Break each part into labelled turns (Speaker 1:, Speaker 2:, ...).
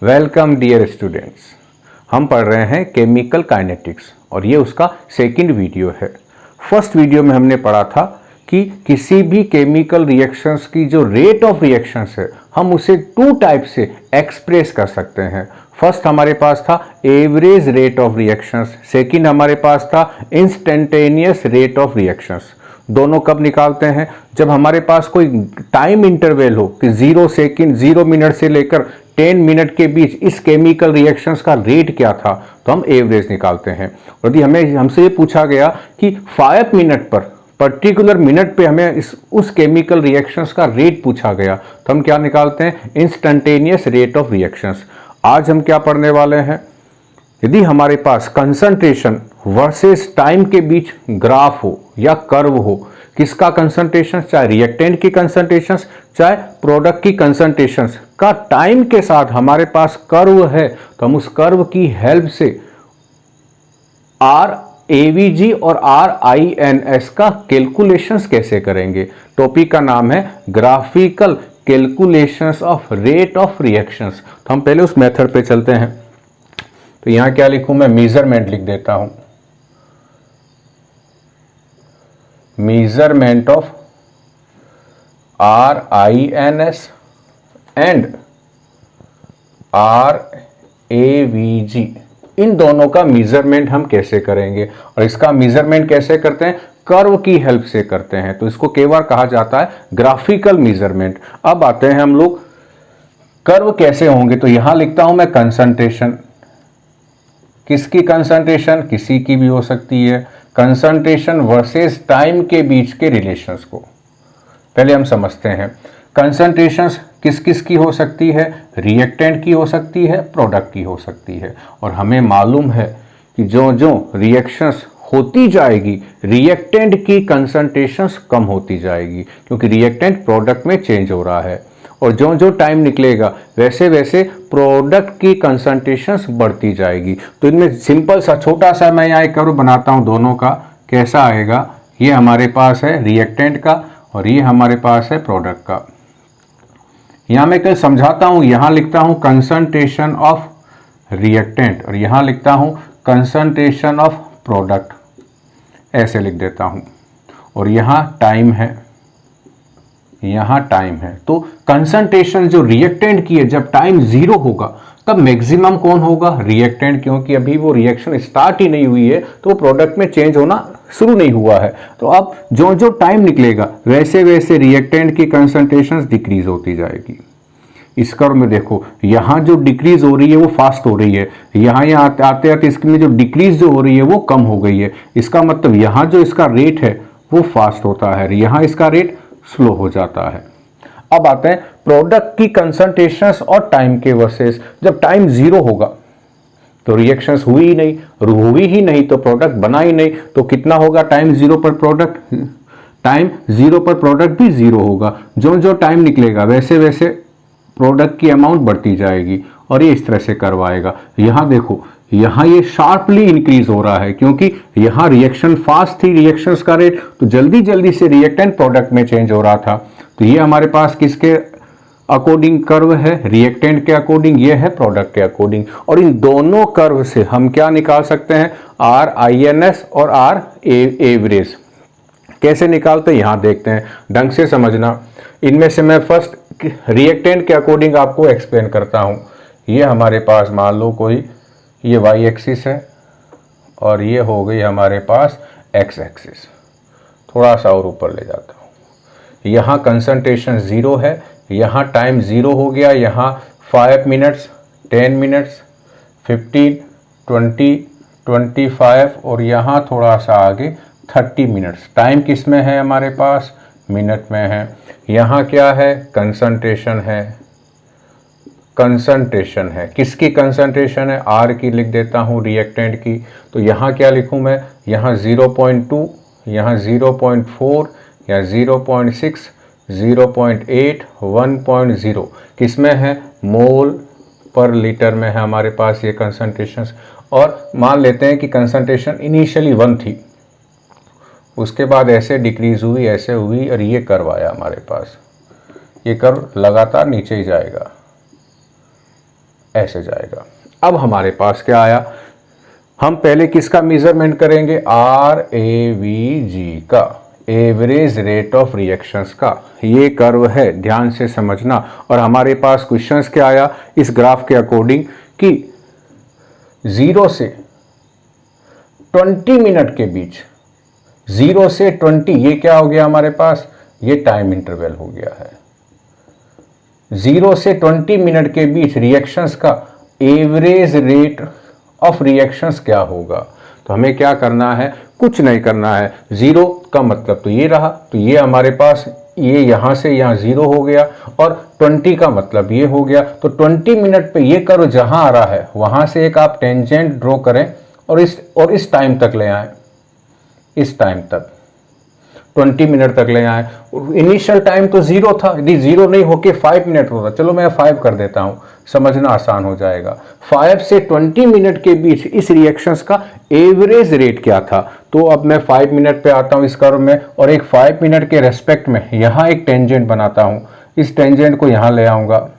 Speaker 1: Welcome dear students. हम पढ़ रहे हैं केमिकल काइनेटिक्स और ये उसका सेकंड वीडियो है। फर्स्ट वीडियो में हमने पढ़ा था कि किसी भी केमिकल रिएक्शंस की जो रेट ऑफ रिएक्शंस है हम उसे टू टाइप से एक्सप्रेस कर सकते हैं। फर्स्ट हमारे पास था average rate of reactions, second हमारे पास था इंस्टेंटेनियस रेट ऑफ रिएक्शंस। दोनों कब निकालते हैं? जब हमारे पास कोई टाइम इंटरवल हो कि 0 मिनट से लेकर 10 मिनट के बीच इस केमिकल रिएक्शंस का रेट क्या था, तो हम एवरेज निकालते हैं। यदि हमसे ये पूछा गया कि 5 मिनट पर पर्टिकुलर मिनट पे हमें उस केमिकल रिएक्शंस का रेट पूछा गया, तो हम क्या निकालते हैं? Instantaneous rate of reactions. आज हम क्या पढ़ने वाले हैं? यदि हमारे पास कंसंट्रेशन वर्सेस टाइम के बीच ग्राफ हो या कर्व हो, किसका कंसंट्रेशन, चाहे रिएक्टेंट की कंसंट्रेशन चाहे प्रोडक्ट की कंसंट्रेशन का टाइम के साथ हमारे पास कर्व है, तो हम उस कर्व की हेल्प से आर एवीजी और आर आई एन एस का कैलकुलेशंस कैसे करेंगे। टॉपिक का नाम है graphical calculations of rate of reactions. तो हम पहले उस मेथड पे चलते हैं। तो यहां क्या लिखूं मैं? मेजरमेंट लिख देता हूं। Measurement of R I N S and R A V G, इन दोनों का मेजरमेंट हम कैसे करेंगे और इसका मेजरमेंट कैसे करते हैं? कर्व की हेल्प से करते हैं। तो इसको कई बार कहा जाता है ग्राफिकल मेजरमेंट। अब आते हैं हम लोग कर्व कैसे होंगे। तो यहां लिखता हूं मैं कंसंट्रेशन। किसकी कंसंट्रेशन? किसी की भी हो सकती है। कंसंट्रेशन वर्सेस टाइम के बीच के रिलेशंस को पहले हम समझते हैं। कंसंट्रेशंस किस किस की हो सकती है? रिएक्टेंट की हो सकती है, प्रोडक्ट की हो सकती है। और हमें मालूम है कि जो जो रिएक्शंस होती जाएगी रिएक्टेंट की कंसंट्रेशंस कम होती जाएगी, क्योंकि रिएक्टेंट प्रोडक्ट में चेंज हो रहा है। और जो जो टाइम निकलेगा वैसे वैसे प्रोडक्ट की कंसंट्रेशंस बढ़ती जाएगी। तो इनमें सिंपल सा छोटा सा मैं यहाँ एक कर्व बनाता हूँ दोनों का। कैसा आएगा? ये हमारे पास है रिएक्टेंट का और ये हमारे पास है प्रोडक्ट का। यहाँ मैं कहीं समझाता हूँ। यहाँ लिखता हूँ कंसंट्रेशन ऑफ रिएक्टेंट और यहाँ लिखता हूँ कंसंट्रेशन ऑफ प्रोडक्ट, ऐसे लिख देता हूँ। और यहाँ टाइम है, यहाँ टाइम है। तो कंसंट्रेशन जो रिएक्टेंट की है जब टाइम 0 होगा तब मैक्सिमम कौन होगा? रिएक्टेंट, क्योंकि अभी वो रिएक्शन स्टार्ट ही नहीं हुई है तो प्रोडक्ट में चेंज होना शुरू नहीं हुआ है। तो अब जो जो टाइम निकलेगा वैसे वैसे रिएक्टेंट की कंसंट्रेशन डिक्रीज होती जाएगी। इस कर्व में देखो, यहाँ जो डिक्रीज हो रही है वो फास्ट हो रही है, यहाँ आते आते इसमें जो डिक्रीज जो हो रही है वो कम हो गई है। इसका मतलब यहाँ जो इसका रेट है वो फास्ट होता है, यहाँ इसका रेट स्लो हो जाता है। अब आते हैं प्रोडक्ट की कंसंट्रेशंस और टाइम के वर्सेस। जब टाइम 0 होगा तो रिएक्शंस हुई ही नहीं तो प्रोडक्ट बना ही नहीं। तो कितना होगा टाइम 0 पर प्रोडक्ट? टाइम 0 पर प्रोडक्ट भी 0 होगा। जो जो टाइम निकलेगा वैसे वैसे प्रोडक्ट की अमाउंट बढ़ती जाएगी और ये इस तरह से करवाएगा। यहाँ देखो, यहाँ ये शार्पली इंक्रीज हो रहा है क्योंकि यहाँ रिएक्शन फास्ट थी, रिएक्शंस का रेट, तो जल्दी जल्दी से रिएक्टेंट प्रोडक्ट में चेंज हो रहा था। तो ये हमारे पास किसके अकॉर्डिंग कर्व है? रिएक्टेंट के अकॉर्डिंग, ये है प्रोडक्ट के अकॉर्डिंग। और इन दोनों कर्व से हम क्या निकाल सकते हैं? आर आई एन एस और आर एवरेज। कैसे निकालते हैं यहाँ देखते हैं, ढंग से समझना। इनमें से मैं फर्स्ट रिएक्टेंट के अकॉर्डिंग आपको एक्सप्लेन करता हूँ। ये हमारे पास मान लो कोई ये वाई एक्सिस है और ये हो गई हमारे पास एक्स एक्सिस। थोड़ा सा और ऊपर ले जाता हूँ। यहाँ कंसंट्रेशन 0 है, यहाँ टाइम 0 हो गया, यहाँ 5 मिनट्स, 10 मिनट्स, 15, 20, 25 और यहाँ थोड़ा सा आगे 30 मिनट्स। टाइम किस में है? हमारे पास मिनट में है। यहाँ क्या है? कंसंट्रेशन है। कंसंट्रेशन है, किसकी कंसंट्रेशन है? आर की लिख देता हूँ, रिएक्टेंट की। तो यहाँ क्या लिखूँ मैं? यहाँ 0.2, यहाँ 0.4, यहाँ 0.6, 0.8, 1.0 किस में है? मोल पर लीटर में है हमारे पास ये कंसंट्रेशन। और मान लेते हैं कि कंसंट्रेशन इनिशियली 1 थी, उसके बाद ऐसे डिक्रीज हुई, ऐसे हुई और ये कर्व आया हमारे पास। ये कर्व लगातार नीचे ही जाएगा। ऐसे जाएगा। अब हमारे पास क्या आया, हम पहले किसका मेजरमेंट करेंगे, RAVG का, एवरेज रेट ऑफ रिएक्शंस का। ये कर्व है, ध्यान से समझना। और हमारे पास क्वेश्चंस क्या आया इस ग्राफ के अकॉर्डिंग कि 0 से 20 मिनट के बीच, 0 से 20, ये क्या हो गया हमारे पास, ये टाइम इंटरवल हो गया है। 0 से 20 मिनट के बीच रिएक्शंस का एवरेज रेट ऑफ रिएक्शंस क्या होगा। तो हमें क्या करना है, कुछ नहीं करना है। 0 का मतलब तो ये रहा, तो ये हमारे पास ये यहां से यहां 0 हो गया, और 20 का मतलब ये हो गया। तो 20 मिनट पे ये कर्व जहां आ रहा है वहां से एक आप टेंजेंट ड्रॉ करें और इस टाइम तक ले आए, इस टाइम तक 20 मिनट तक ले आए। इनिशियल टाइम तो 0 था, यदि 0 नहीं होके 5 मिनट होता, चलो मैं 5 कर देता हूं, समझना आसान हो जाएगा। 5 से 20 मिनट के बीच इस रिएक्शंस का एवरेज रेट क्या था। तो अब मैं 5 मिनट पे आता हूं इस कर्व में, और एक 5 मिनट के रेस्पेक्ट में यहां एक टेंजेंट बनाता हूं, इस टेंजेंट को यहां ले आऊंगा,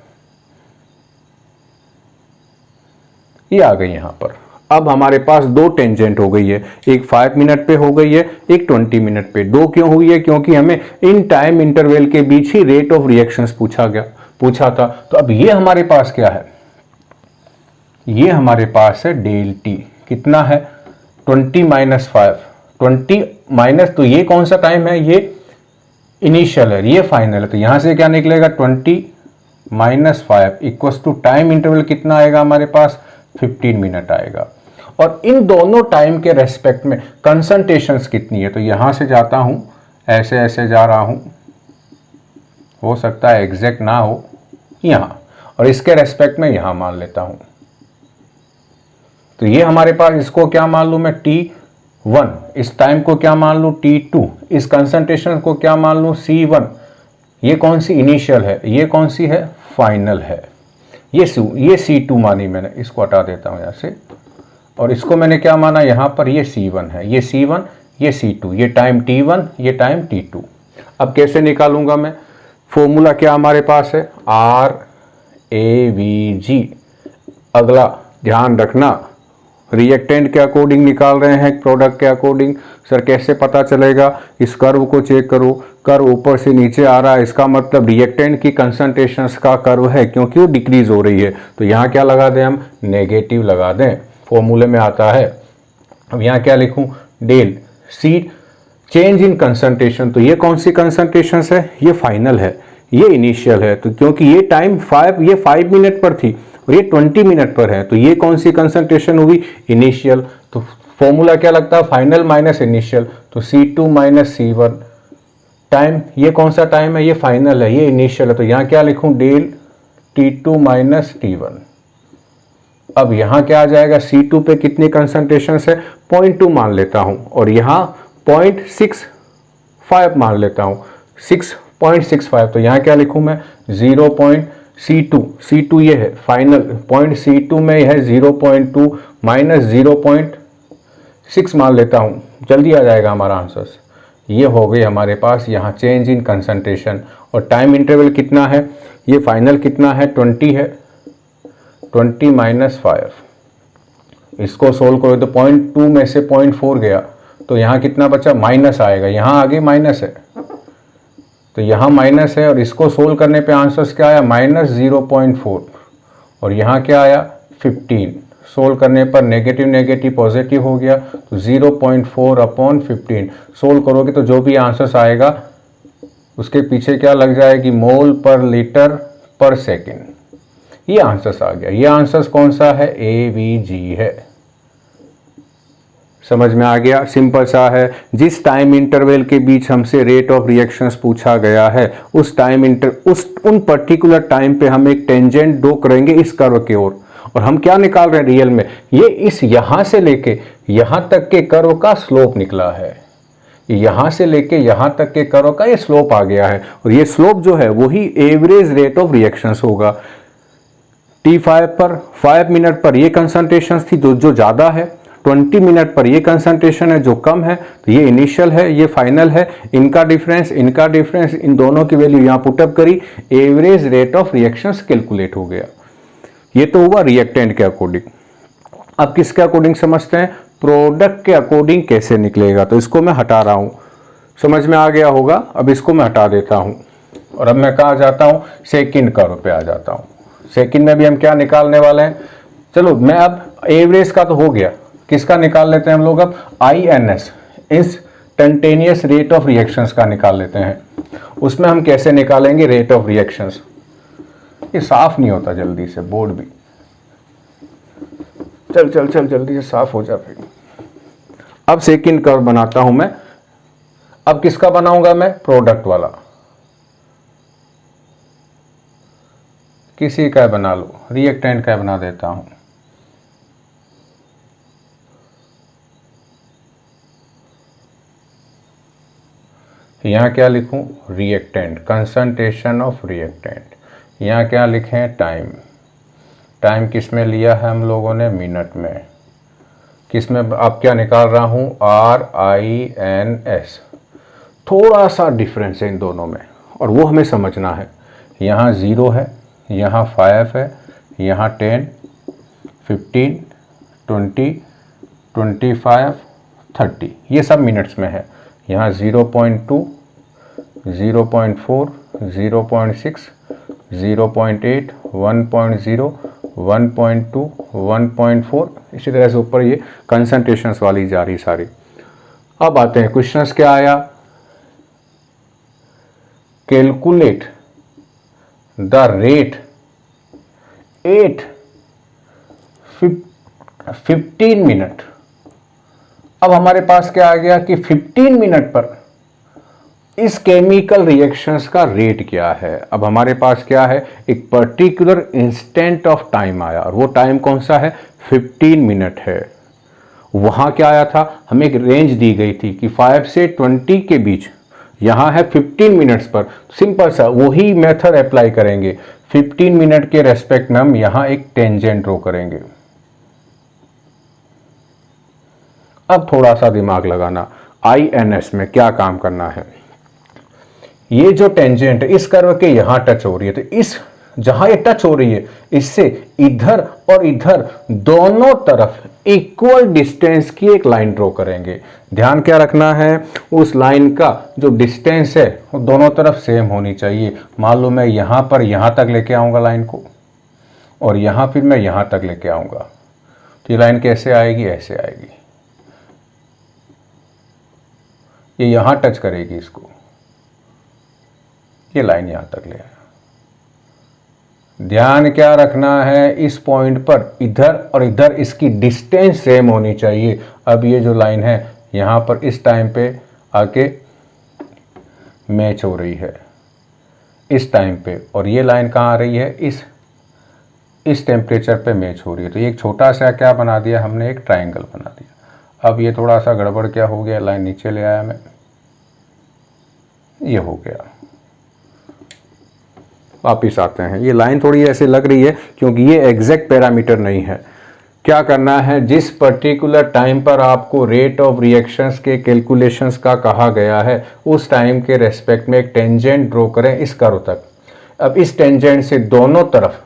Speaker 1: ये आ गई यहां पर। अब हमारे पास दो टेंजेंट हो गई है, एक 5 मिनट पे हो गई है, एक 20 मिनट पे। दो क्यों हुई है, क्योंकि हमें इन टाइम इंटरवल के बीच ही रेट ऑफ रिएक्शंस पूछा था। तो अब ये हमारे पास क्या है, ये हमारे पास है डेल टी, कितना है 20 माइनस 5, 20 माइनस, तो ये कौन सा टाइम है, ये इनिशियल है, ये फाइनल है। तो यहां से क्या निकलेगा 20 minus 5 equals to time interval कितना आएगा हमारे पास, 15 मिनट आएगा। और इन दोनों टाइम के रेस्पेक्ट में कंसंट्रेशंस कितनी है, तो यहां से जाता हूं, ऐसे ऐसे जा रहा हूं, हो सकता है एग्जैक्ट ना हो यहां, और इसके रेस्पेक्ट में यहां मान लेता हूं। तो ये हमारे पास, इसको क्या मान लूं मैं T1, इस टाइम को क्या मान लूं T2, इस कंसंट्रेशन को क्या मान लूं C1। ये कौन सी इनिशियल है, ये कौन सी है फाइनल है, ये C2 मानी मैंने, इसको हटा देता हूं यहां से, और इसको मैंने क्या माना यहां पर, ये C1 है, ये C1, ये C2, ये टाइम T1, ये टाइम T2। अब कैसे निकालूंगा मैं, फॉर्मूला क्या हमारे पास है, RAVG। अगला ध्यान रखना, रिएक्टेंट के अकॉर्डिंग निकाल रहे हैं, प्रोडक्ट के अकॉर्डिंग। सर कैसे पता चलेगा, इस कर्व को चेक करो, कर्व ऊपर से नीचे आ रहा है, इसका मतलब रिएक्टेंट की कंसंट्रेशंस का कर्व है, क्योंकि वो डिक्रीज हो रही है। तो यहाँ क्या लगा दें हम, नेगेटिव लगा दें, फॉर्मूले में आता है। अब यहाँ क्या लिखूं, del C change in concentration. तो ये कौन सी कंसंट्रेशन है, ये फाइनल है, ये इनिशियल है। तो क्योंकि ये टाइम 5 मिनट पर थी और ये 20 मिनट पर है, तो ये कौन सी कंसंट्रेशन हुई, इनिशियल। तो फॉर्मूला क्या लगता है, फाइनल माइनस इनिशियल, तो C2 माइनस C1 टाइम, ये कौन सा टाइम है, ये फाइनल है, ये इनिशियल है। तो यहाँ क्या लिखूं, डेल T2 माइनस T1। अब यहाँ क्या आ जाएगा, C2 पे कितनी कंसंट्रेशन है, 0.2 मान लेता हूं, और यहाँ 0.65 मान लेता हूं, 6.65। तो यहाँ क्या लिखूं मैं, 0.C2 ये है फाइनल, पॉइंट C2 में यह है 0.2 माइनस 0.6 मान लेता हूं, जल्दी आ जाएगा हमारा आंसर। ये हो गई हमारे पास यहाँ चेंज इन कंसंट्रेशन। और टाइम इंटरवल कितना है, ये फाइनल कितना है, 20 है, 20 माइनस 5। इसको सोल्व करो तो 0.2 में से 0.4 गया, तो यहाँ कितना बचा, माइनस आएगा, यहाँ आगे माइनस है, तो यहाँ माइनस है, और इसको सोल्व करने पे आंसर्स क्या आया, माइनस 0.4, और यहाँ क्या आया 15। सोल्व करने पर नेगेटिव नेगेटिव पॉजिटिव हो गया, तो 0.4 अपॉन 15 सोल्व करोगे तो जो भी आंसर्स आएगा उसके पीछे क्या लग जाएगी, मोल पर लीटर पर सेकेंड। ये आंसर्स आ गया। ये आंसर्स कौन सा है, AVG है। समझ में आ गया, सिंपल सा है। जिस टाइम इंटरवल के बीच हमसे रेट ऑफ रिएक्शंस पूछा गया है, उस उन पर्टिकुलर टाइम पे हम एक टेंजेंट ड्रॉ करेंगे इस कर्व की ओर, और हम क्या निकाल रहे हैं रियल में, ये इस यहां से लेके यहां तक के कर्व का स्लोप निकला है। यहां से लेके यहां तक के कर्व का ये स्लोप आ गया है, और ये स्लोप जो है वही एवरेज रेट ऑफ रिएक्शंस होगा। T5 पर 5 मिनट पर ये कंसंट्रेशन थी जो ज़्यादा है, 20 मिनट पर ये कंसंट्रेशन है जो कम है, तो ये इनिशियल है, ये फाइनल है। इनका डिफरेंस इन दोनों की वैल्यू यहाँ पुटअप करी, average rate of reactions calculate हो गया। ये तो हुआ रिएक्टेंट के अकॉर्डिंग। अब किसके अकॉर्डिंग समझते हैं, प्रोडक्ट के अकॉर्डिंग कैसे निकलेगा। तो इसको मैं हटा रहा हूं, समझ में आ गया होगा। अब इसको मैं हटा देता हूं और अब मैं कहाँ जाता हूं, सेकंड कर्व पे आ जाता हूं। सेकंड में भी हम क्या निकालने वाले हैं, चलो मैं अब एवरेज का तो हो गया, किसका निकाल लेते हैं हम लोग अब, INS instantaneous rate of reactions का निकाल लेते हैं। उसमें हम कैसे निकालेंगे रेट ऑफ रिएक्शंस, ये साफ नहीं होता जल्दी से बोर्ड भी, चल चल चल जल्दी से साफ हो जा फिर। अब सेकंड कर्व बनाता हूं मैं। अब किसका बनाऊंगा मैं, प्रोडक्ट वाला, किसी का बना लो, रिएक्टेंट का बना देता हूं। यहां क्या लिखूं, रिएक्टेंट, कंसंट्रेशन ऑफ रिएक्टेंट। यहां क्या लिखें, टाइम। टाइम किस में लिया है हम लोगों ने, मिनट में। किस में, अब क्या निकाल रहा हूं, RINS। थोड़ा सा डिफरेंस है इन दोनों में और वो हमें समझना है। यहाँ 0 है, यहाँ 5 है, यहाँ 10, 15, 20, 25, 30, ये सब मिनट्स में है। यहाँ 0.2, 0.4, 0.6, 0.8, 1.0, 1.2, 1.4, इसी तरह से ऊपर ये कंसंट्रेशंस वाली जा रही सारी। अब आते हैं क्वेश्चंस, क्या आया, calculate the rate at 15 minute. अब हमारे पास क्या आ गया कि 15 मिनट पर इस केमिकल रिएक्शंस का रेट क्या है। अब हमारे पास क्या है, एक पर्टिकुलर इंस्टेंट ऑफ टाइम आया और वो टाइम कौन सा है, 15 मिनट है। वहां क्या आया था, हमें एक रेंज दी गई थी कि 5 से 20 के बीच, यहां है 15 मिनट्स पर। सिंपल सा वही मेथड अप्लाई करेंगे, 15 मिनट के रेस्पेक्ट में हम यहां एक टेंजेंट ड्रॉ करेंगे। अब थोड़ा सा दिमाग लगाना, INS में क्या काम करना है। ये जो टेंजेंट इस कर्व के यहां टच हो रही है, तो इस जहां ये टच हो रही है इससे इधर और इधर दोनों तरफ इक्वल डिस्टेंस की एक लाइन ड्रॉ करेंगे। ध्यान क्या रखना है, उस लाइन का जो डिस्टेंस है वो दोनों तरफ सेम होनी चाहिए। मान लो मैं यहां पर यहां तक लेके आऊंगा लाइन को और यहां फिर मैं यहां तक लेके आऊंगा, तो ये लाइन कैसे आएगी, ऐसे आएगी, ये यहां टच करेगी इसको, ये लाइन यहां तक ले आया। ध्यान क्या रखना है, इस पॉइंट पर इधर और इधर इसकी डिस्टेंस सेम होनी चाहिए। अब ये जो लाइन है यहां पर इस टाइम पे आके मैच हो रही है इस टाइम पे, और ये लाइन कहाँ आ रही है, इस टेम्परेचर पे मैच हो रही है। तो ये एक छोटा सा क्या बना दिया हमने, एक ट्राइंगल बना दिया। अब ये थोड़ा सा गड़बड़ क्या हो गया, लाइन नीचे ले आया मैं, ये हो गया। वापिस आते हैं, ये लाइन थोड़ी ऐसे लग रही है क्योंकि ये एग्जैक्ट पैरामीटर नहीं है। क्या करना है, जिस पर्टिकुलर टाइम पर आपको रेट ऑफ रिएक्शंस के कैलकुलेशंस का कहा गया है उस टाइम के रेस्पेक्ट में एक टेंजेंट ड्रॉ करें इस कर्व तक। अब इस टेंजेंट से दोनों तरफ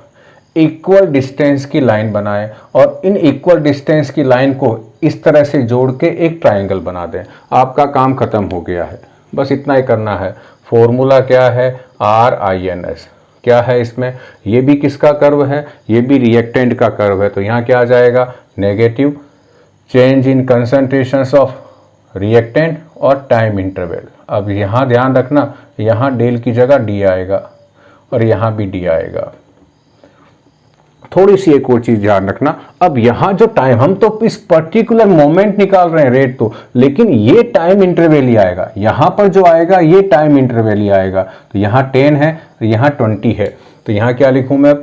Speaker 1: इक्वल डिस्टेंस की लाइन बनाएं और इन इक्वल डिस्टेंस की लाइन को इस तरह से जोड़ के एक ट्राइंगल बना दें। आपका काम खत्म हो गया है, बस इतना ही करना है। फॉर्मूला क्या है, RINS। क्या है इसमें, ये भी किसका कर्व है, ये भी रिएक्टेंट का कर्व है। तो यहाँ क्या आ जाएगा, negative change in concentrations of reactant और टाइम इंटरवल। अब यहाँ ध्यान रखना, यहाँ डेल की जगह D आएगा और यहाँ भी D आएगा। थोड़ी सी एक और चीज ध्यान रखना, अब यहां जो टाइम, हम तो इस पर्टिकुलर मोमेंट निकाल रहे हैं रेट तो, लेकिन ये टाइम इंटरवल ही आएगा। यहां पर जो आएगा ये टाइम इंटरवल ही आएगा। तो यहां 10 है, तो यहां 20 है, तो यहां क्या लिखूं मैं,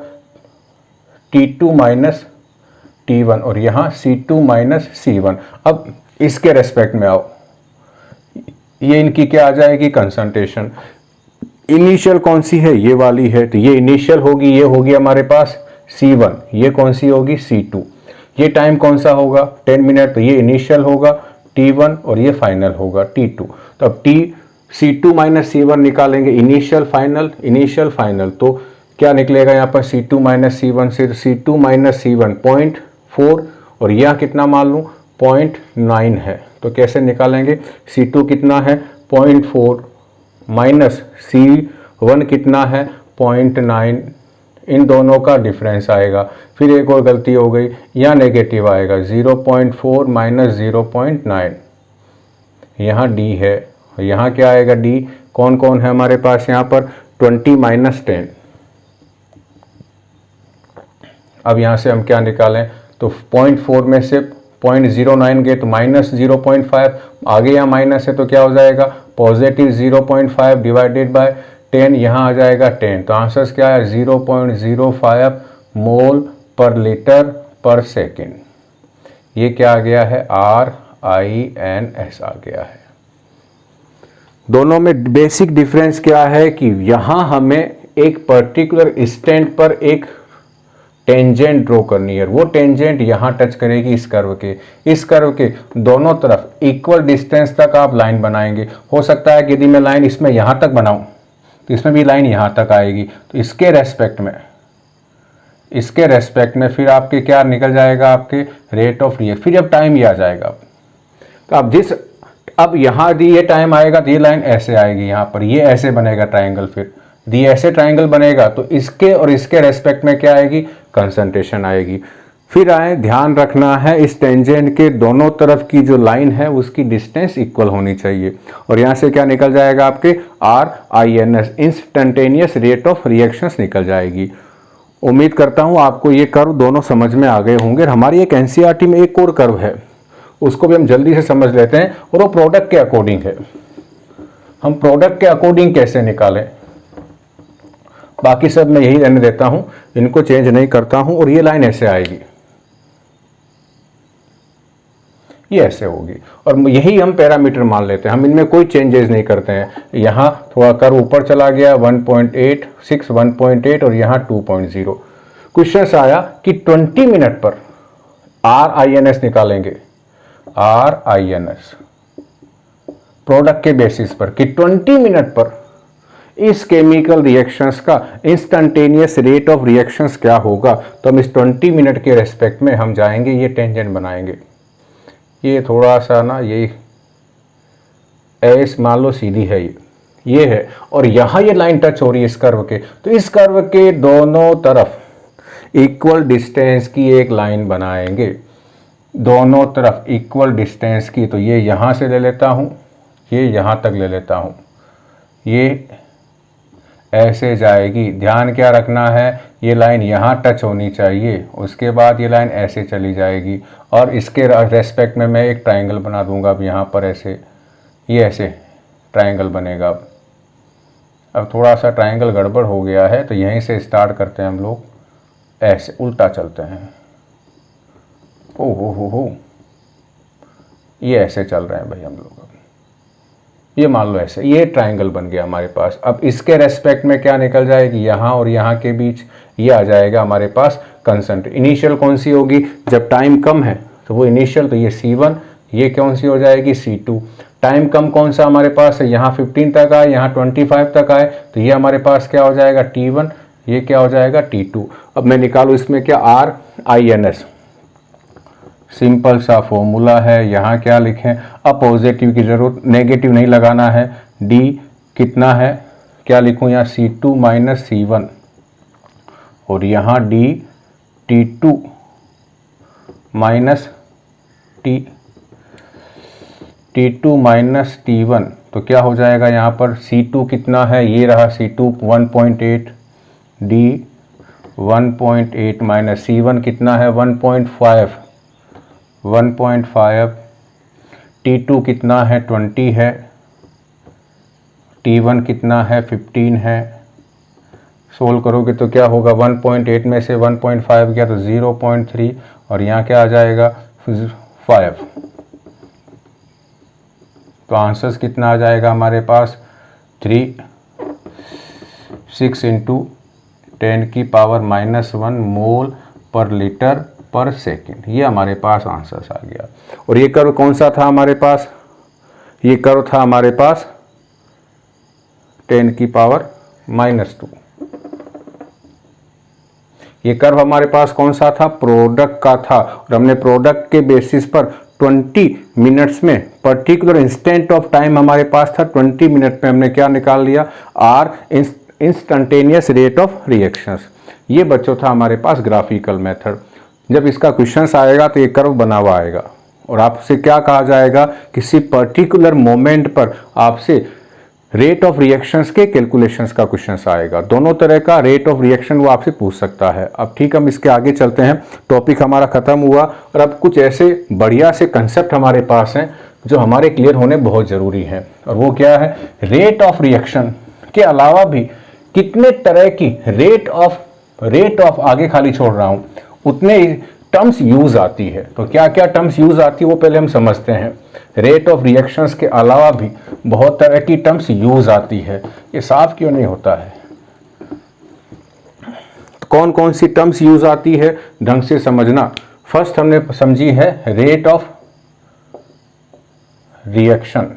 Speaker 1: T2 माइनस T1 और यहां C2 माइनस C1। अब इसके रेस्पेक्ट में आओ, ये इनकी क्या आ जाएगी, कंसंट्रेशन। इनिशियल कौन सी है, ये वाली है, तो ये इनिशियल होगी, ये होगी हमारे पास C1, ये कौन सी होगी, C2। ये टाइम कौन सा होगा, 10 मिनट, तो ये इनिशियल होगा T1 और ये फाइनल होगा T2। तो अब C2 माइनस C1 निकालेंगे, इनिशियल फाइनल, इनिशियल फाइनल, तो क्या निकलेगा यहाँ पर C2 माइनस C1 से, तो C2 माइनस C1 0.4 और यह कितना मान लूँ 0.9 है। तो कैसे निकालेंगे, C2 कितना है 0.4 माइनस C1 कितना है 0.9, इन दोनों का डिफरेंस आएगा। फिर एक और गलती हो गई, यहाँ नेगेटिव आएगा 0.4 माइनस 0.9, यहाँ D है, यहाँ क्या आएगा D, कौन कौन है हमारे पास यहाँ पर 20 माइनस 10। अब यहाँ से हम क्या निकालें, तो 0.4 में से 0.09 गए तो माइनस 0.5, आगे यहाँ माइनस है तो क्या हो जाएगा पॉजिटिव 0.5 डिवाइडेड बाय 10, यहाँ आ जाएगा 10। तो आंसर क्या है 0.05 मोल पर लीटर पर सेकेंड। ये क्या आ गया है RINS आ गया है। दोनों में बेसिक डिफरेंस क्या है कि यहाँ हमें एक पर्टिकुलर स्टैंड पर एक टेंजेंट ड्रॉ करनी है, वो टेंजेंट यहाँ टच करेगी इस कर्व के दोनों तरफ इक्वल डिस्टेंस तक आप लाइन बनाएंगे। हो सकता है कि यदि मैं लाइन इसमें यहाँ तक बनाऊं तो इसमें भी लाइन यहाँ तक आएगी, तो इसके रेस्पेक्ट में फिर आपके क्या निकल जाएगा, आपके रेट ऑफ रिएक्शन। फिर अब टाइम ही आ जाएगा, तो अब यहाँ दी ये टाइम आएगा तो ये लाइन ऐसे आएगी, यहाँ पर ये ऐसे बनेगा ट्राइंगल। फिर दी ऐसे ट्राइंगल बनेगा तो इसके और इसके रेस्पेक्ट में क्या आएगी, कंसंट्रेशन आएगी। फिर ध्यान रखना है इस टेंजेंट के दोनों तरफ की जो लाइन है उसकी डिस्टेंस इक्वल होनी चाहिए। और यहाँ से क्या निकल जाएगा आपके RINS, instantaneous rate of reactions निकल जाएगी। उम्मीद करता हूँ आपको ये कर्व दोनों समझ में आ गए होंगे। हमारी एक NCERT में एक और कर्व है, उसको भी हम जल्दी से समझ लेते हैं, और वो प्रोडक्ट के अकॉर्डिंग है। हम प्रोडक्ट के अकॉर्डिंग कैसे निकालें, बाकी सब मैं यही रहने देता हूं, इनको चेंज नहीं करता हूं। और ये लाइन ऐसे आएगी, ये ऐसे होगी, और यही हम पैरामीटर मान लेते हैं, हम इनमें कोई चेंजेस नहीं करते हैं। यहाँ थोड़ा कर्व ऊपर चला गया 1.8, 6, 1.8 और यहाँ 2.0। क्वेश्चन आया कि 20 मिनट पर RINS निकालेंगे, RINS प्रोडक्ट के बेसिस पर कि 20 मिनट पर इस केमिकल रिएक्शंस का इंस्टेंटेनियस रेट ऑफ रिएक्शंस क्या होगा। तो हम इस 20 मिनट के रेस्पेक्ट में हम जाएंगे, ये टेंजेंट बनाएंगे। ये थोड़ा सा ना ये एस मान लो सीधी है, ये है, और यहाँ ये लाइन टच हो रही है इस कर्व के, तो इस कर्व के दोनों तरफ इक्वल डिस्टेंस की एक लाइन बनाएंगे, दोनों तरफ इक्वल डिस्टेंस की। तो ये यहाँ से ले लेता हूँ, ये यहाँ तक ले लेता हूँ, ये ऐसे जाएगी। ध्यान क्या रखना है, ये लाइन यहाँ टच होनी चाहिए, उसके बाद ये लाइन ऐसे चली जाएगी, और इसके रेस्पेक्ट में मैं एक ट्रायंगल बना दूंगा। अब यहाँ पर ऐसे, ये ऐसे ट्रायंगल बनेगा। अब थोड़ा सा ट्रायंगल गड़बड़ हो गया है, तो यहीं से स्टार्ट करते हैं हम लोग, ऐसे उल्टा चलते हैं। ओ हो, ये ऐसे चल रहे हैं भाई हम लोग। ये मान लो ऐसे, ये ट्रायंगल बन गया हमारे पास। अब इसके रेस्पेक्ट में क्या निकल जाएगी, यहाँ और यहाँ के बीच ये आ जाएगा हमारे पास कंस्टेंट। इनिशियल कौन सी होगी, जब टाइम कम है तो वो इनिशियल, तो ये C1, ये कौन सी हो जाएगी C2। टाइम कम कौन सा हमारे पास है, यहाँ 15 तक आए, यहाँ 25 तक आए, तो ये हमारे पास क्या हो जाएगा T1, ये क्या हो जाएगा T2। अब मैं निकालूँ इसमें क्या RINS, सिंपल सा फॉर्मूला है। यहाँ क्या लिखें, अब पॉजिटिव की जरूरत, नेगेटिव नहीं लगाना है। D कितना है, क्या लिखूँ यहाँ C2 माइनस C1, और यहाँ D T2 minus T2 minus T1। तो क्या हो जाएगा यहाँ पर, C2 कितना है, ये रहा C2 1.8, D 1.8 माइनस C1 कितना है 1.5, T2 कितना है 20 है, T1 कितना है 15 है। सोल्व करोगे तो क्या होगा, 1.8 में से 1.5 गया तो 0.3, और यहाँ क्या आ जाएगा 5। तो आंसर्स कितना आ जाएगा हमारे पास 6 इंटू 10⁻⁻1 मोल पर लीटर पर सेकेंड। ये हमारे पास आंसर्स आ गया। और ये कर्व कौन सा था हमारे पास, ये कर्व था हमारे पास 10⁻⁻2। ये कर्व हमारे पास कौन सा था, प्रोडक्ट का था, और हमने प्रोडक्ट के बेसिस पर 20 मिनट्स में, पर्टिकुलर इंस्टेंट ऑफ टाइम हमारे पास था 20 मिनट में, हमने क्या निकाल लिया, are instantaneous rate of reactions. ये बच्चों था हमारे पास ग्राफिकल मेथड। जब इसका क्वेश्चंस आएगा तो ये कर्व बना हुआ आएगा और आपसे क्या कहा जाएगा, किसी पर्टिकुलर मोमेंट पर आपसे रेट ऑफ रिएक्शंस के कैलकुलेशंस का क्वेश्चंस आएगा। दोनों तरह का रेट ऑफ रिएक्शन वो आपसे पूछ सकता है। अब ठीक, हम इसके आगे चलते हैं। टॉपिक हमारा खत्म हुआ और अब कुछ ऐसे बढ़िया से कंसेप्ट हमारे पास हैं जो हमारे क्लियर होने बहुत ज़रूरी हैं, और वो क्या है, रेट ऑफ रिएक्शन के अलावा भी कितने तरह की रेट ऑफ आगे खाली छोड़ रहा हूँ उतने टर्म्स यूज आती है। तो क्या क्या टर्म्स यूज आती है वो पहले हम समझते हैं। रेट ऑफ रिएक्शंस के अलावा भी बहुत तरह की टर्म्स यूज आती है। ये साफ क्यों नहीं होता है, तो कौन कौन सी टर्म्स यूज आती है ढंग से समझना। फर्स्ट हमने समझी है रेट ऑफ रिएक्शन,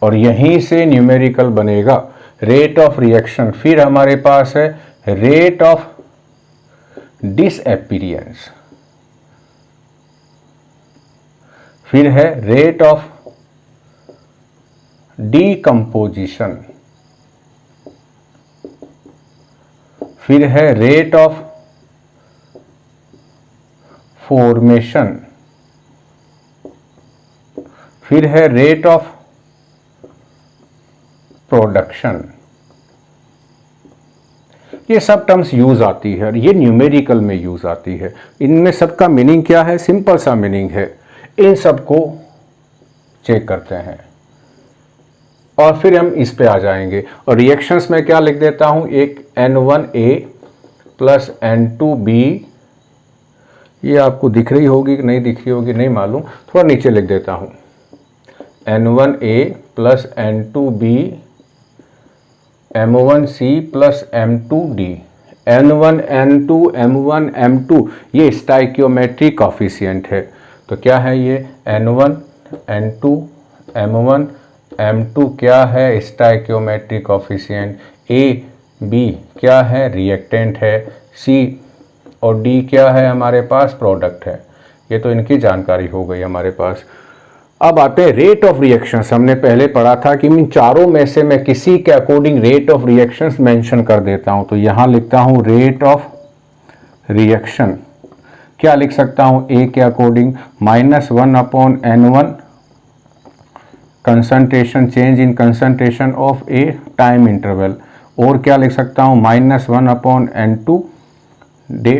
Speaker 1: और यहीं से न्यूमेरिकल बनेगा रेट ऑफ रिएक्शन। फिर हमारे पास है रेट ऑफ डिसएपीरियंस, फिर है रेट ऑफ डीकंपोजिशन, फिर है रेट ऑफ फॉर्मेशन, फिर है रेट ऑफ प्रोडक्शन। ये सब टर्म्स यूज आती है और ये न्यूमेरिकल में यूज आती है। इनमें सबका मीनिंग क्या है, सिंपल सा मीनिंग है। इन सब को चेक करते हैं और फिर हम इस पे आ जाएंगे। और रिएक्शंस में क्या लिख देता हूं, एक N1A प्लस N2B, ये आपको दिख रही होगी कि नहीं दिख रही होगी नहीं मालूम, थोड़ा नीचे लिख देता हूं, N1A plus N2B M1C plus M2D। N1 N2 M1 M2 ये स्टाइकियोमेट्रिक कॉफिशिएंट है। तो क्या है ये N1 N2 M1 M2 क्या है, स्टाइकियोमेट्रिक कॉफिशिएंट। A B क्या है, रिएक्टेंट है। C और D क्या है हमारे पास, प्रोडक्ट है। ये तो इनकी जानकारी हो गई हमारे पास। अब आते हैं रेट ऑफ रिएक्शंस। हमने पहले पढ़ा था कि इन चारों में से मैं किसी के according rate of reactions mention कर देता हूं। तो यहां लिखता हूं रेट ऑफ रिएक्शन, क्या लिख सकता हूं, ए के according -1/N1 concentration, change in concentration of A time interval. और क्या लिख सकता हूं, -1/N2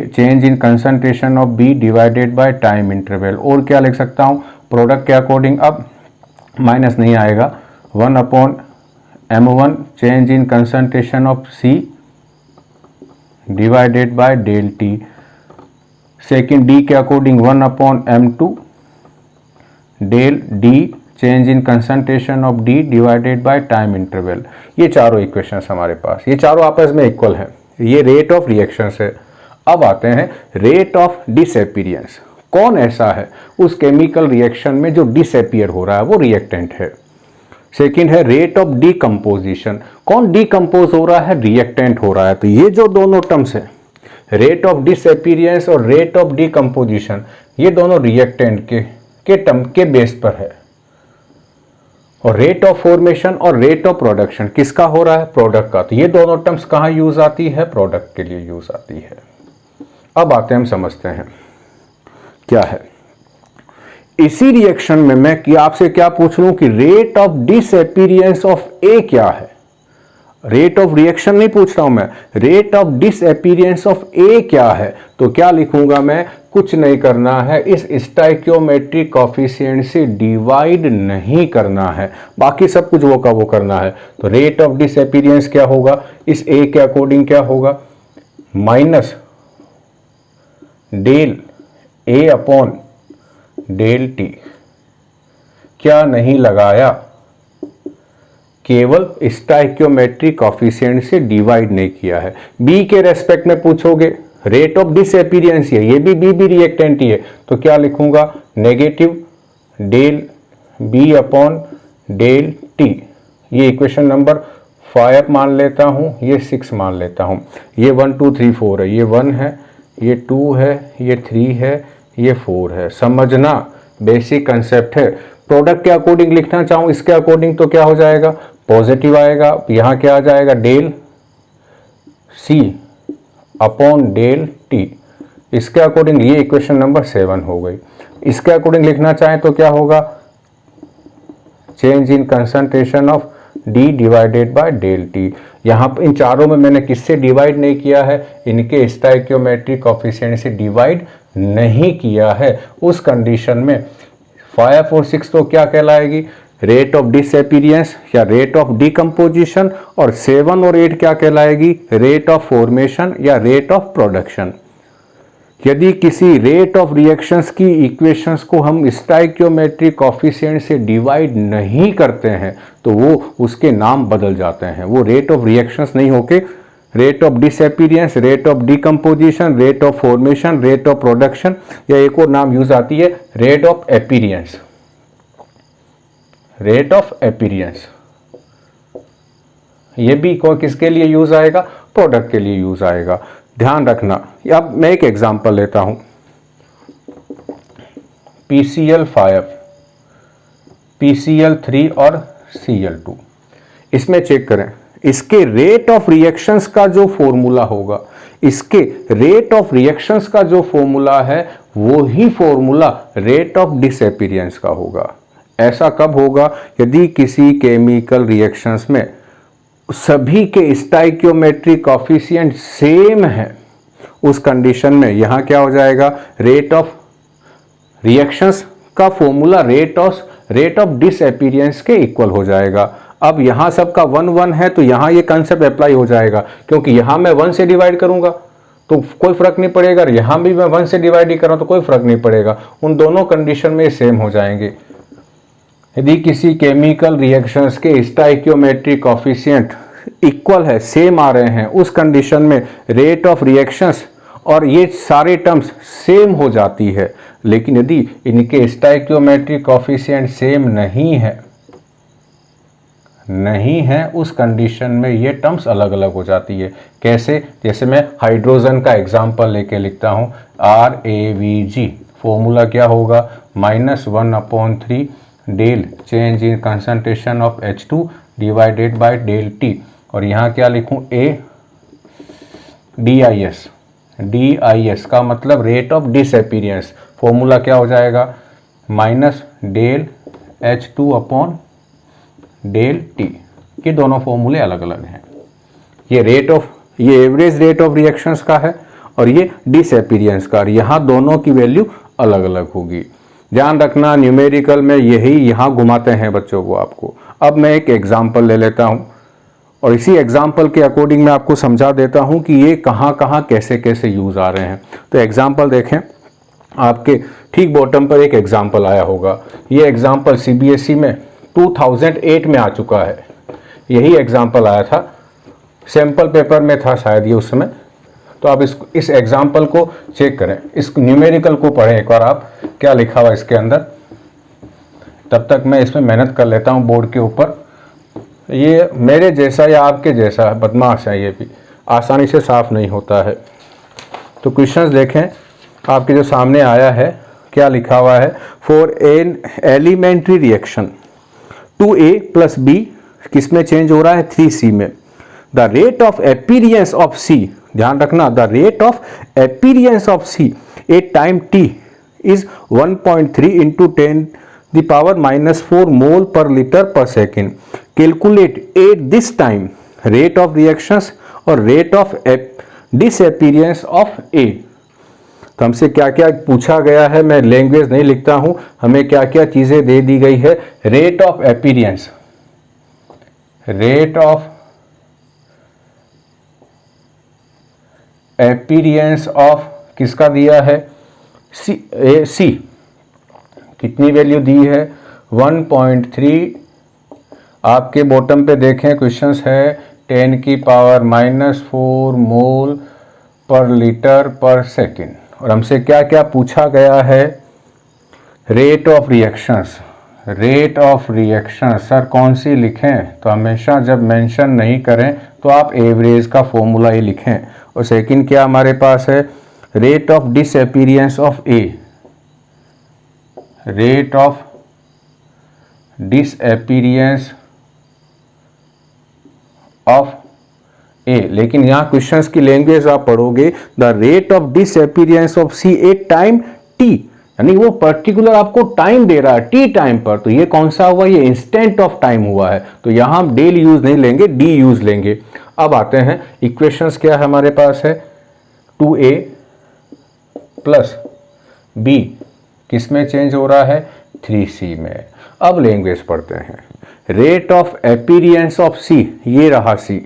Speaker 1: change in concentration of B divided by time interval. और क्या लिख सकता हूं, प्रोडक्ट के अकॉर्डिंग, अब माइनस नहीं आएगा, 1/M1 change in concentration of C divided by del T. Second D के according 1/M2 del D change in concentration of D divided by time interval. ये चारों इक्वेशंस हमारे पास, ये चारों आपस में इक्वल है। ये रेट ऑफ रिएक्शंस है। अब आते हैं रेट ऑफ डिसएपीरियंस। कौन ऐसा है उस केमिकल रिएक्शन में जो डिसएपियर हो रहा है, वो रिएक्टेंट है। सेकंड है रेट ऑफ डीकंपोजिशन, कौन डीकंपोज हो रहा है, रिएक्टेंट हो रहा है। तो ये जो दोनों टर्म्स है, रेट ऑफ डिसएपीरियंस और रेट ऑफ डीकंपोजिशन, ये दोनों रिएक्टेंट के टर्म के बेस पर है। और रेट ऑफ फॉर्मेशन और रेट ऑफ प्रोडक्शन किसका हो रहा है, प्रोडक्ट का। तो ये दोनों टर्म्स कहाँ यूज आती है, प्रोडक्ट के लिए यूज आती है। अब आते हैं, हम समझते हैं क्या है इसी रिएक्शन में। मैं कि आपसे क्या पूछ लूं कि रेट ऑफ डिसएपीरियंस ऑफ ए क्या है। रेट ऑफ रिएक्शन नहीं पूछ रहा हूं मैं, रेट ऑफ डिसएपीरियंस ऑफ ए क्या है। तो क्या लिखूंगा मैं, कुछ नहीं करना है, इस स्टाइकियोमेट्रिक कॉफिशिएंट से डिवाइड नहीं करना है, बाकी सब कुछ वो का वो करना है। तो रेट ऑफ डिसएपीरियंस क्या होगा, इस ए के अकॉर्डिंग क्या होगा, minus del A upon del T. क्या नहीं लगाया, केवल स्टाइकियोमेट्रिक कॉफिशिएंट से डिवाइड नहीं किया है। बी के रेस्पेक्ट में पूछोगे, रेट ऑफ डिसएपीरियंस है, ये भी बी भी रिएक्टेंट ही है। तो क्या लिखूंगा, negative del B upon del T. ये इक्वेशन नंबर 5 मान लेता हूँ, ये 6 मान लेता हूँ। ये 1 2 3 4 है, ये 1 है, ये 2 है, ये 3 है, ये 4 है। समझना, बेसिक कंसेप्ट है। प्रोडक्ट के अकॉर्डिंग लिखना चाहूँ इसके अकॉर्डिंग तो क्या हो जाएगा, पॉजिटिव आएगा। यहाँ क्या आ जाएगा, del C upon del T. इसके अकॉर्डिंग ये इक्वेशन नंबर 7 हो गई। इसके अकॉर्डिंग लिखना चाहें तो क्या होगा, change in concentration of D divided by del T. यहाँ पर इन चारों में मैंने किससे डिवाइड नहीं किया है, इनके स्टोइकियोमेट्रिक कोएफिशिएंट से डिवाइड नहीं किया है। उस कंडीशन में 5 और 6 तो क्या कहलाएगी, रेट ऑफ डिसअपीयरेंस या रेट ऑफ डिकम्पोजिशन, और 7 और 8 क्या कहलाएगी, रेट ऑफ फॉर्मेशन या रेट ऑफ प्रोडक्शन। यदि किसी रेट ऑफ रिएक्शंस की इक्वेशंस को हम स्टोइकियोमेट्रिक कोएफिशिएंट से डिवाइड नहीं करते हैं तो वो उसके नाम बदल जाते हैं। वो रेट ऑफ रिएक्शंस नहीं होके rate of disappearance, rate of decomposition, rate of formation, rate of production, या एक और नाम यूज आती है rate of appearance. Rate of appearance ये भी किसके लिए यूज आएगा, प्रोडक्ट के लिए यूज आएगा। ध्यान रखना। अब मैं एक एग्जांपल लेता हूं, PCl5, PCl3 और Cl2। इसमें चेक करें, इसके रेट ऑफ रिएक्शंस का जो फॉर्मूला होगा, इसके रेट ऑफ रिएक्शंस का जो फॉर्मूला है वो ही फॉर्मूला रेट ऑफ डिसअपीयरेंस का होगा। ऐसा कब होगा, यदि किसी केमिकल रिएक्शंस में सभी के स्टोइकियोमेट्रिक कोएफिशिएंट सेम है। उस कंडीशन में यहां क्या हो जाएगा, रेट ऑफ रिएक्शंस का फॉर्मूला रेट ऑफ डिसअपीयरेंस के इक्वल हो जाएगा। अब यहां सबका 1 1 है तो यहां ये कंसेप्ट अप्लाई हो जाएगा, क्योंकि यहां मैं 1 से डिवाइड करूंगा तो कोई फर्क नहीं पड़ेगा, यहां भी मैं 1 से डिवाइड ही कर रहा हूं तो कोई फर्क नहीं पड़ेगा। उन दोनों कंडीशन में सेम हो जाएंगे। यदि किसी केमिकल रिएक्शंस के स्टोइकियोमेट्रिक कोएफिशिएंट इक्वल है, सेम आ रहे हैं, उस कंडीशन में रेट ऑफ रिएक्शंस और ये सारे टर्म्स सेम हो जाती है। लेकिन यदि इनके स्टोइकियोमेट्रिक कोएफिशिएंट सेम नहीं है, उस कंडीशन में ये टर्म्स अलग अलग हो जाती है। कैसे, जैसे मैं हाइड्रोजन का एग्जांपल लेके लिखता हूं, RAVG, फॉर्मूला क्या होगा, -1/3 del change in concentration of H2 divided by del T. और यहाँ क्या लिखूं, DIS का मतलब रेट ऑफ डिसअपीयरेंस। फॉर्मूला क्या हो जाएगा, -del H2 upon del T. ये दोनों फॉर्मूले अलग अलग हैं। ये एवरेज रेट ऑफ रिएक्शंस का है और ये डिसअपीयरेंस का, और यहाँ दोनों की वैल्यू अलग अलग होगी। ध्यान रखना, न्यूमेरिकल में यही यहाँ घुमाते हैं बच्चों को आपको। अब मैं एक एग्जांपल ले लेता हूँ और इसी एग्जांपल के अकॉर्डिंग मैं आपको समझा देता हूँ कि ये कहाँ कहाँ कैसे कैसे यूज आ रहे हैं। तो एग्जांपल देखें, आपके ठीक बॉटम पर एक एग्जांपल आया होगा। ये एग्जांपल CBSE में 2008 में आ चुका है। यही एग्जांपल आया था, सैंपल पेपर में था शायद ये उस समय। तो आप इस एग्जांपल को चेक करें, इस न्यूमेरिकल को पढ़ें एक बार आप, क्या लिखा हुआ इसके अंदर। तब तक मैं इसमें मेहनत कर लेता हूँ बोर्ड के ऊपर। ये मेरे जैसा या आपके जैसा बदमाश है, ये भी आसानी से साफ नहीं होता है। तो क्वेश्चंस देखें, आपके जो सामने आया है, क्या लिखा हुआ है, for an elementary reaction 2A + B किस में चेंज हो रहा है, 3C में। The rate of appearance of C, ध्यान रखना, the rate of appearance of C at time T is 1.3 × 10⁻⁻4 mole per litre per second. Calculate at this time rate of reactions और rate of disappearance of A। तो हमसे क्या क्या पूछा गया है, मैं लैंग्वेज नहीं लिखता हूं, हमें क्या क्या चीजें दे दी गई है। Rate of appearance, rate of appearance of किसका दिया है, C कितनी वैल्यू दी है, 1.3। आपके बॉटम पे देखें क्वेश्चंस है 10⁻⁻4 mole per litre per second. और हमसे क्या क्या पूछा गया है, rate of reactions, rate of reaction sir कौन सी लिखें? तो हमेशा जब मेंशन नहीं करें तो आप एवरेज का फॉर्मूला ही लिखें। और सेकंड क्या हमारे पास है? Rate of disappearance of A, rate of disappearance of A. लेकिन यहाँ क्वेश्चंस की लैंग्वेज आप पढ़ोगे the rate of disappearance of C at time T, यानी वो पर्टिकुलर आपको टाइम दे रहा है टी टाइम पर। तो ये कौन सा हुआ? ये इंस्टेंट ऑफ टाइम हुआ है। तो यहां हम डेल यूज नहीं लेंगे, डी यूज लेंगे। अब आते हैं इक्वेशंस क्या है हमारे पास है? 2a प्लस बी किस में चेंज हो रहा है? 3c में। अब लैंग्वेज पढ़ते हैं। रेट ऑफ अपीयरेंस ऑफ सी, ये रहा सी।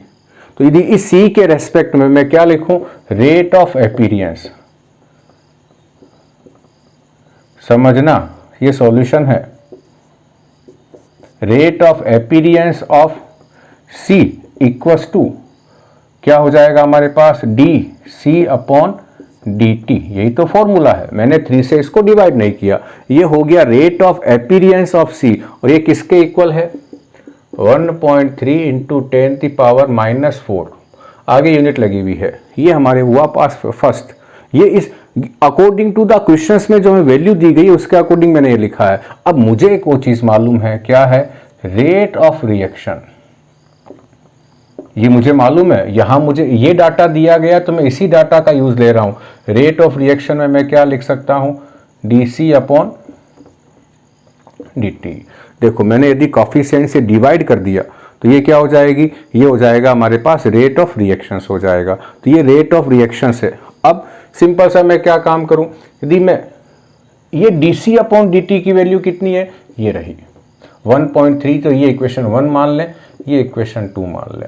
Speaker 1: तो यदि इस सी के रेस्पेक्ट में मैं क्या लिखूं? Rate of appearance. समझना, ये सॉल्यूशन है। Rate of appearance of C equals to क्या हो जाएगा हमारे पास? D C upon D T. यही तो फॉर्मूला है, मैंने 3 से इसको डिवाइड नहीं किया। ये हो गया रेट ऑफ अपीयरेंस ऑफ सी, और ये किसके इक्वल है? 1.3 इंटू 10⁻⁻4। आगे यूनिट लगी हुई है। ये हमारे हुआ पास फर्स्ट। ये इस अकॉर्डिंग टू द क्वेश्चंस में जो हमें वैल्यू दी गई है उसके अकॉर्डिंग मैंने ये लिखा है। अब मुझे एक वो चीज मालूम है, क्या है? Rate of reaction. ये मुझे मालूम है, यहां मुझे ये डाटा दिया गया तो मैं इसी डाटा का यूज ले रहा हूं। रेट ऑफ रिएक्शन में मैं क्या लिख सकता हूं? D upon D T. देखो मैंने यदि कॉफिशिएंट से डिवाइड कर दिया तो ये क्या हो जाएगी? ये हो जाएगा हमारे पास रेट ऑफ रिएक्शंस हो जाएगा। तो ये रेट ऑफ रिएक्शंस है। अब सिंपल सा मैं क्या काम करूं? यदि मैं ये डीसी अपॉन डी की वैल्यू कितनी है? ये रही 1.3। तो ये इक्वेशन 1 मान लें, ये इक्वेशन 2 मान लें।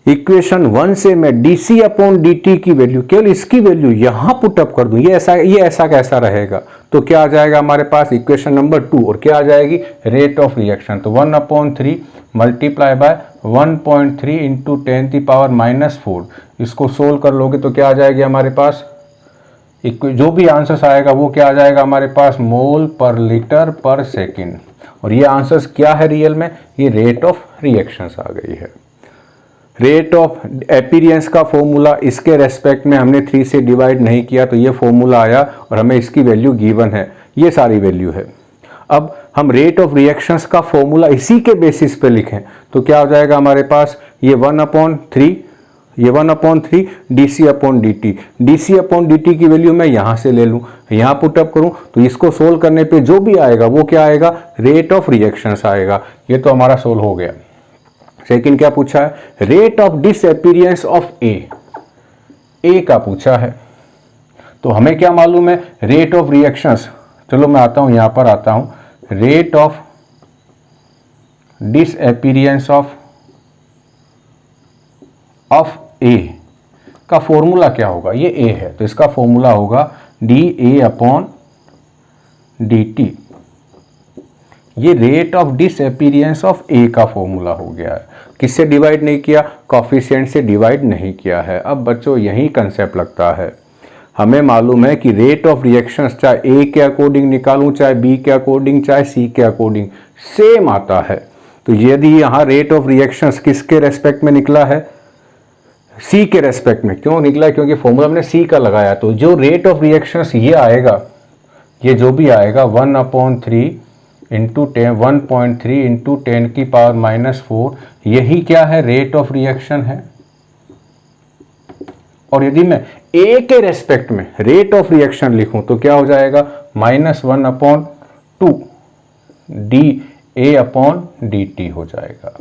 Speaker 1: इक्वेशन 1 से मैं डीसी अपॉन डी की वैल्यू, केवल इसकी वैल्यू यहां पुटअप कर दूं। ये ऐसा कैसा रहेगा? तो क्या आ जाएगा हमारे पास? Equation number 2। और क्या आ जाएगी? Rate of reaction. तो 1/3 मल्टीप्लाई बाय 1.3 इंटू 10⁻⁻4। इसको सोल्व कर लोगे तो क्या आ जाएगी हमारे पास? जो भी आंसर्स आएगा वो क्या आ जाएगा हमारे पास? मोल पर लीटर पर सेकेंड। और ये आंसर्स क्या है रियल में? ये रेट ऑफ रिएक्शंस आ गई है। रेट ऑफ अपीयरेंस का फॉर्मूला इसके रेस्पेक्ट में हमने 3 से डिवाइड नहीं किया, तो ये फॉर्मूला आया और हमें इसकी वैल्यू गिवन है। ये सारी वैल्यू है। अब हम रेट ऑफ रिएक्शंस का फॉर्मूला इसी के बेसिस पे लिखें तो क्या हो जाएगा हमारे पास? ये 1/3, ये 1/3 DC upon D. DC upon D की वैल्यू मैं यहां से ले लूं, यहां पुटअप करूं तो इसको सोल्व करने पे जो भी आएगा वो क्या आएगा? रेट ऑफ रिएक्शंस आएगा। ये तो हमारा सोल्व हो गया। सेकंड क्या पूछा है? रेट ऑफ डिसअपीयरेंस ऑफ ए का पूछा है। तो हमें क्या मालूम है? Rate of reactions. चलो मैं आता हूं, यहां पर आता हूं। रेट ऑफ डिसअपीयरेंस ऑफ ए का फॉर्मूला क्या होगा? ये ए है तो इसका फॉर्मूला होगा D A upon D T. ये रेट ऑफ डिसअपीयरेंस ऑफ ए का फॉर्मूला हो गया है। किससे डिवाइड नहीं किया? कॉफिशिएंट से डिवाइड नहीं किया है। अब बच्चों यही कंसेप्ट लगता है। हमें मालूम है कि रेट ऑफ रिएक्शंस चाहे ए के अकॉर्डिंग निकालूं, चाहे बी के अकॉर्डिंग, चाहे सी के अकॉर्डिंग, सेम आता है। तो यदि यहां रेट ऑफ रिएक्शंस किसके रेस्पेक्ट में निकला है? सी के रेस्पेक्ट में। क्यों निकला? क्योंकि फॉर्मूला हमने सी का लगाया। तो जो रेट ऑफ रिएक्शंस ये आएगा, ये जो भी आएगा 1/3 इंटू 1.3 इंटू 10⁻⁻4, यही क्या है? रेट ऑफ रिएक्शन है। और यदि मैं ए के रेस्पेक्ट में रेट ऑफ रिएक्शन लिखूं तो क्या हो जाएगा? -1/2 D A upon D T हो जाएगा।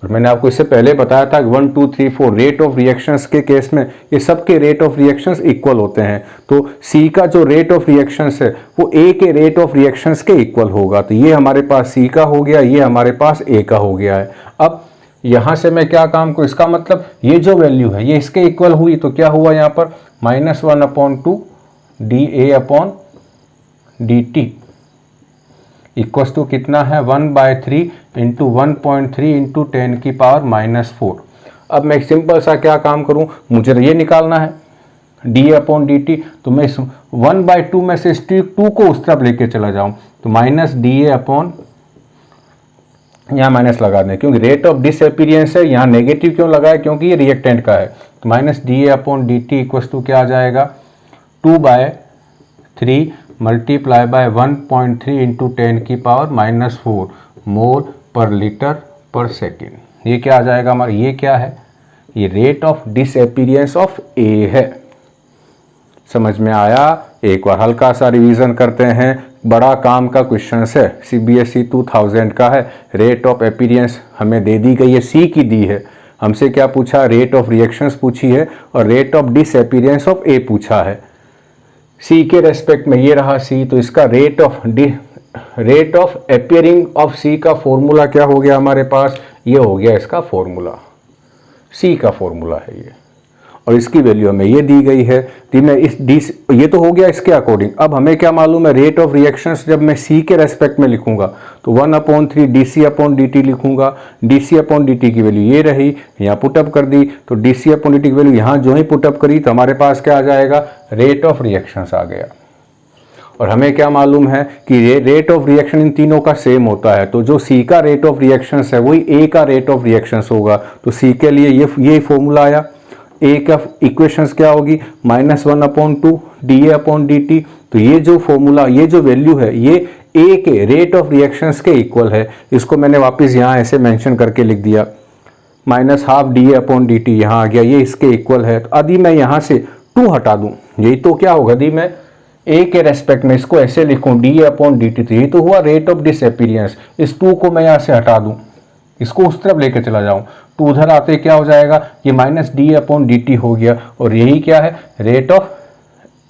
Speaker 1: और मैंने आपको इससे पहले बताया था 1 2 3 4 रेट ऑफ रिएक्शंस के केस में ये सबके रेट ऑफ रिएक्शंस इक्वल होते हैं। तो सी का जो रेट ऑफ रिएक्शंस है वो ए के रेट ऑफ रिएक्शंस के इक्वल होगा। तो ये हमारे पास सी का हो गया, ये हमारे पास ए का हो गया है। अब यहां से मैं क्या काम करूं? इसका मतलब ये जो वैल्यू है ये इसके इक्वल हुई तो क्या हुआ यहां पर? -1/2 D A upon D T equals to कितना है? 1/3 इंटू 1.3 इंटू 10⁻⁻4। अब मैं सिंपल सा क्या काम करूं? मुझे ये निकालना है डी अपॉन डी टी। तो मैं इस 1/2 में से इस 2 को उस तरफ लेके चला जाऊं तो माइनस डी ए अपॉन, यहाँ माइनस लगा दें क्योंकि रेट ऑफ डिसअपीयरेंस है, यहाँ नेगेटिव क्यों लगाया, क्योंकि ये रिएक्टेंट का है। तो minus D A upon D T equals to क्या आ जाएगा, 2/3 multiply by 1.3 into 10⁻⁻4 mole per litre per second. ये क्या आ जाएगा हमारा, ये क्या है, ये रेट ऑफ डिसअपीयरेंस ऑफ ए है। समझ में आया। एक बार हल्का सा रिवीजन करते हैं, बड़ा काम का क्वेश्चन है, CBSE 2000 का है। रेट ऑफ अपीयरेंस हमें दे दी गई है, सी की दी है। हमसे क्या पूछा, रेट ऑफ रिएक्शंस पूछी है और रेट ऑफ डिसअपीयरेंस ऑफ ए पूछा है। सी के रेस्पेक्ट में ये रहा सी, तो इसका रेट ऑफ अपीयरिंग ऑफ सी का फॉर्मूला क्या हो गया हमारे पास, ये हो गया इसका फॉर्मूला, सी का फॉर्मूला है ये, और इसकी वैल्यू हमें ये दी गई है। तो मैं इस डी, ये तो हो गया इसके अकॉर्डिंग। अब हमें क्या मालूम है, रेट ऑफ रिएक्शंस जब मैं सी के रेस्पेक्ट में लिखूंगा तो 1/3 dc/dt लिखूंगा। dc/dt की वैल्यू ये रही, यहाँ पुटअप कर दी, तो dc/dt की वैल्यू यहाँ जो ही पुटअप करी तो हमारे पास क्या आ जाएगा, रेट ऑफ रिएक्शंस आ गया। और हमें क्या मालूम है कि रेट ऑफ रिएक्शन इन तीनों का सेम होता है, तो जो सी का रेट ऑफ रिएक्शंस है वही ए का रेट ऑफ रिएक्शंस होगा। तो सी के लिए ये फॉर्मूला आया। ए का इक्वेशंस क्या होगी, -1/2 dA/dt। तो ये जो फॉर्मूला, ये जो वैल्यू है, ये ए के रेट ऑफ रिएक्शंस के इक्वल है। इसको मैंने वापस यहाँ ऐसे मेंशन करके लिख दिया, -12 dA/dt यहाँ आ गया, ये इसके इक्वल है। तो यदि मैं यहाँ से 2 हटा दूँ, यही तो क्या होगा, यदि मैं ए के रेस्पेक्ट में इसको ऐसे लिखूँ dA/dt, तो यही तो हुआ रेट ऑफ डिसअपीयरेंस। इस 2 को मैं यहाँ से हटा दूँ, इसको उस तरफ लेकर चला जाऊं तो उधर आते क्या हो जाएगा, ये -dA/dt हो गया, और यही क्या है, रेट ऑफ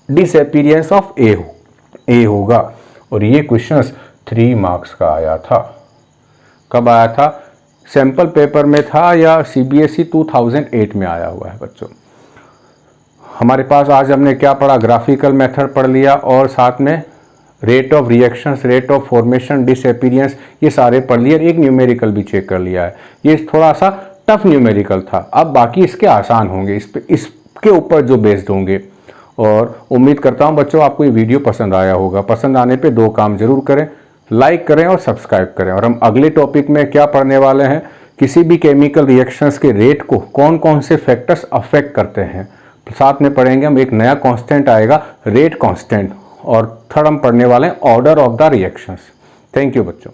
Speaker 1: डिसअपीयरेंस ऑफ ए होगा। और ये क्वेश्चंस 3 मार्क्स का आया था। कब आया था, सैंपल पेपर में था या CBSE 2008 में आया हुआ है बच्चों। हमारे पास आज हमने क्या पढ़ा, ग्राफिकल मेथड पढ़ लिया और साथ में rate of reactions, rate of formation, disappearance, ये सारे पढ़ लिए। एक न्यूमेरिकल भी चेक कर लिया है, ये थोड़ा सा टफ न्यूमेरिकल था। अब बाकी इसके आसान होंगे, इसके ऊपर जो बेस्ड होंगे। और उम्मीद करता हूँ बच्चों आपको ये वीडियो पसंद आया होगा। पसंद आने पे 2 काम जरूर करें, लाइक करें और सब्सक्राइब करें। और हम अगले टॉपिक में क्या पढ़ने वाले हैं, किसी भी केमिकल रिएक्शंस के रेट को कौन कौन से फैक्टर्स अफेक्ट करते हैं। साथ में पढ़ेंगे हम, एक नया कांस्टेंट आएगा, रेट कांस्टेंट। और थर्ड हम पढ़ने वाले हैं order of the reactions. Thank you बच्चों।